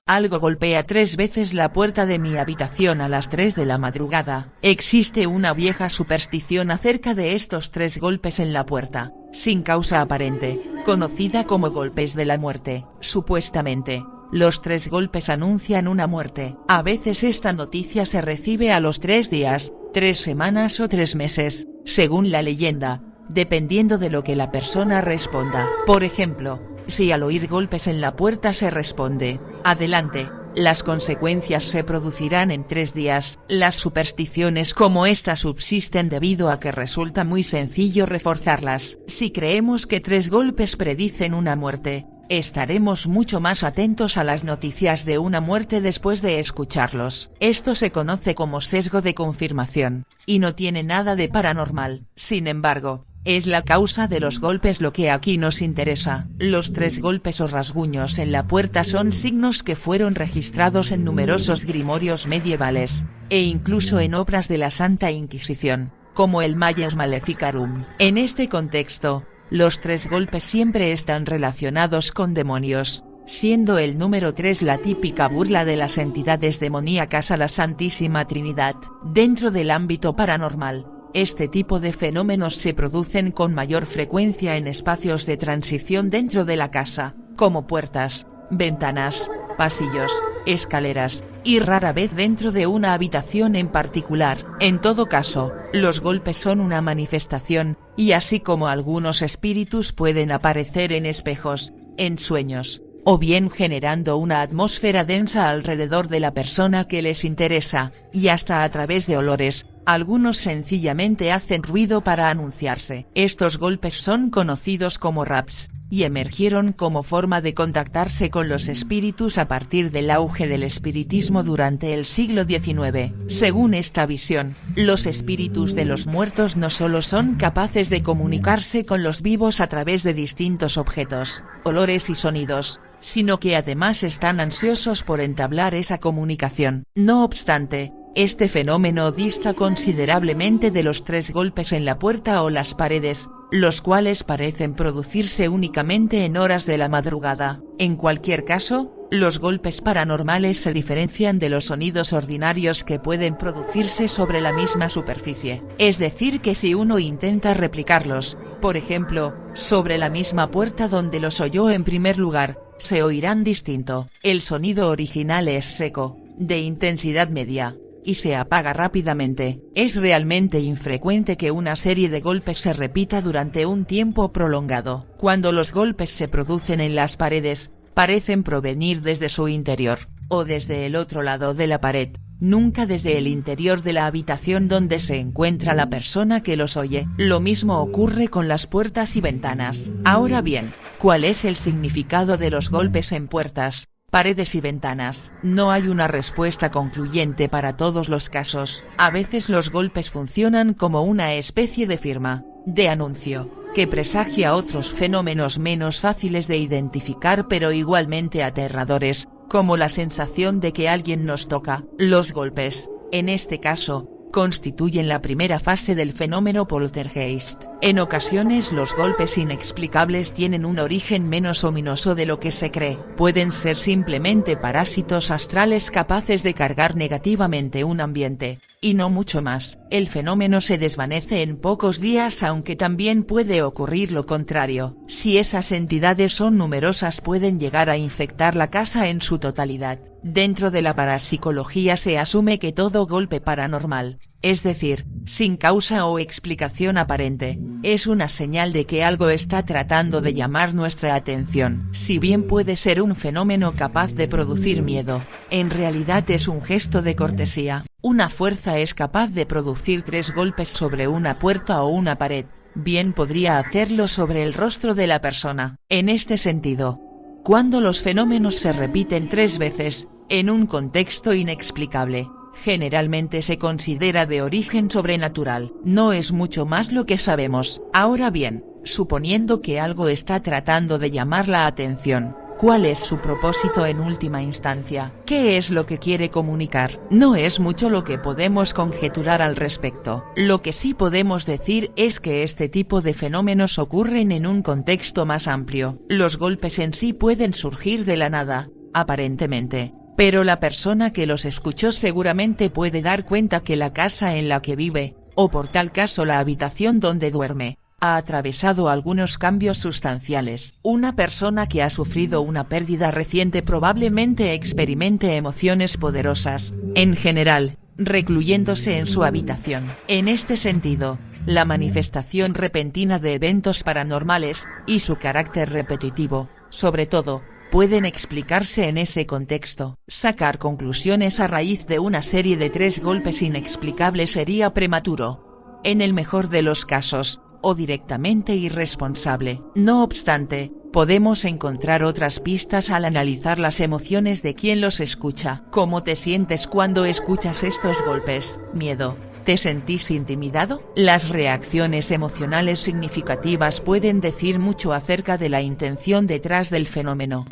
Algo golpea 3 veces la puerta de mi habitación a las 3 de la madrugada. Existe una vieja superstición acerca de estos 3 golpes en la puerta, sin causa aparente, conocida como golpes de la muerte. Supuestamente, los 3 golpes anuncian una muerte. A veces esta noticia se recibe a los 3 días, 3 semanas o 3 meses, según la leyenda, dependiendo de lo que la persona responda. Por ejemplo, si al oír golpes en la puerta se responde, adelante, las consecuencias se producirán en 3 días. Las supersticiones como esta subsisten debido a que resulta muy sencillo reforzarlas. Si creemos que 3 golpes predicen una muerte, estaremos mucho más atentos a las noticias de una muerte después de escucharlos. Esto se conoce como sesgo de confirmación, y no tiene nada de paranormal. Sin embargo, es la causa de los golpes lo que aquí nos interesa. Los 3 golpes o rasguños en la puerta son signos que fueron registrados en numerosos grimorios medievales, e incluso en obras de la Santa Inquisición, como el Malleus Maleficarum. En este contexto, los 3 golpes siempre están relacionados con demonios, siendo el número 3 la típica burla de las entidades demoníacas a la Santísima Trinidad. Dentro del ámbito paranormal, este tipo de fenómenos se producen con mayor frecuencia en espacios de transición dentro de la casa, como puertas, ventanas, pasillos, escaleras, y rara vez dentro de una habitación en particular. En todo caso, los golpes son una manifestación, y así como algunos espíritus pueden aparecer en espejos, en sueños, o bien generando una atmósfera densa alrededor de la persona que les interesa, y hasta a través de olores, algunos sencillamente hacen ruido para anunciarse. Estos golpes son conocidos como raps, y emergieron como forma de contactarse con los espíritus a partir del auge del espiritismo durante el siglo XIX. Según esta visión, los espíritus de los muertos no solo son capaces de comunicarse con los vivos a través de distintos objetos, olores y sonidos, sino que además están ansiosos por entablar esa comunicación. No obstante, este fenómeno dista considerablemente de los 3 golpes en la puerta o las paredes, los cuales parecen producirse únicamente en horas de la madrugada. En cualquier caso, los golpes paranormales se diferencian de los sonidos ordinarios que pueden producirse sobre la misma superficie. Es decir que si uno intenta replicarlos, por ejemplo, sobre la misma puerta donde los oyó en primer lugar, se oirán distinto. El sonido original es seco, de intensidad media, y se apaga rápidamente. Es realmente infrecuente que una serie de golpes se repita durante un tiempo prolongado. Cuando los golpes se producen en las paredes, parecen provenir desde su interior, o desde el otro lado de la pared, nunca desde el interior de la habitación donde se encuentra la persona que los oye. Lo mismo ocurre con las puertas y ventanas. Ahora bien, ¿cuál es el significado de los golpes en puertas, paredes y ventanas? No hay una respuesta concluyente para todos los casos. A veces los golpes funcionan como una especie de firma, de anuncio, que presagia otros fenómenos menos fáciles de identificar pero igualmente aterradores, como la sensación de que alguien nos toca. Los golpes, en este caso, constituyen la primera fase del fenómeno poltergeist. En ocasiones los golpes inexplicables tienen un origen menos ominoso de lo que se cree. Pueden ser simplemente parásitos astrales capaces de cargar negativamente un ambiente, y no mucho más. El fenómeno se desvanece en pocos días, aunque también puede ocurrir lo contrario. Si esas entidades son numerosas, pueden llegar a infectar la casa en su totalidad. Dentro de la parapsicología se asume que todo golpe paranormal, es decir, sin causa o explicación aparente, es una señal de que algo está tratando de llamar nuestra atención. Si bien puede ser un fenómeno capaz de producir miedo, en realidad es un gesto de cortesía. Una fuerza es capaz de producir 3 golpes sobre una puerta o una pared, bien podría hacerlo sobre el rostro de la persona. En este sentido, cuando los fenómenos se repiten 3 veces, en un contexto inexplicable, generalmente se considera de origen sobrenatural. No es mucho más lo que sabemos. Ahora bien, suponiendo que algo está tratando de llamar la atención, ¿cuál es su propósito en última instancia? ¿Qué es lo que quiere comunicar? No es mucho lo que podemos conjeturar al respecto. Lo que sí podemos decir es que este tipo de fenómenos ocurren en un contexto más amplio. Los golpes en sí pueden surgir de la nada, aparentemente, pero la persona que los escuchó seguramente puede dar cuenta que la casa en la que vive, o por tal caso la habitación donde duerme, ha atravesado algunos cambios sustanciales. Una persona que ha sufrido una pérdida reciente probablemente experimente emociones poderosas, en general, recluyéndose en su habitación. En este sentido, la manifestación repentina de eventos paranormales, y su carácter repetitivo, sobre todo, pueden explicarse en ese contexto. Sacar conclusiones a raíz de una serie de 3 golpes inexplicables sería prematuro. En el mejor de los casos, o directamente irresponsable. No obstante, podemos encontrar otras pistas al analizar las emociones de quien los escucha. ¿Cómo te sientes cuando escuchas estos golpes? ¿Miedo? ¿Te sentís intimidado? Las reacciones emocionales significativas pueden decir mucho acerca de la intención detrás del fenómeno.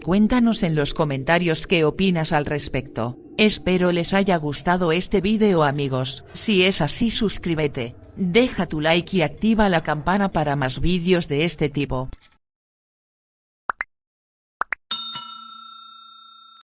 Cuéntanos en los comentarios qué opinas al respecto. Espero les haya gustado este vídeo, amigos. Si es así, suscríbete, deja tu like y activa la campana para más vídeos de este tipo.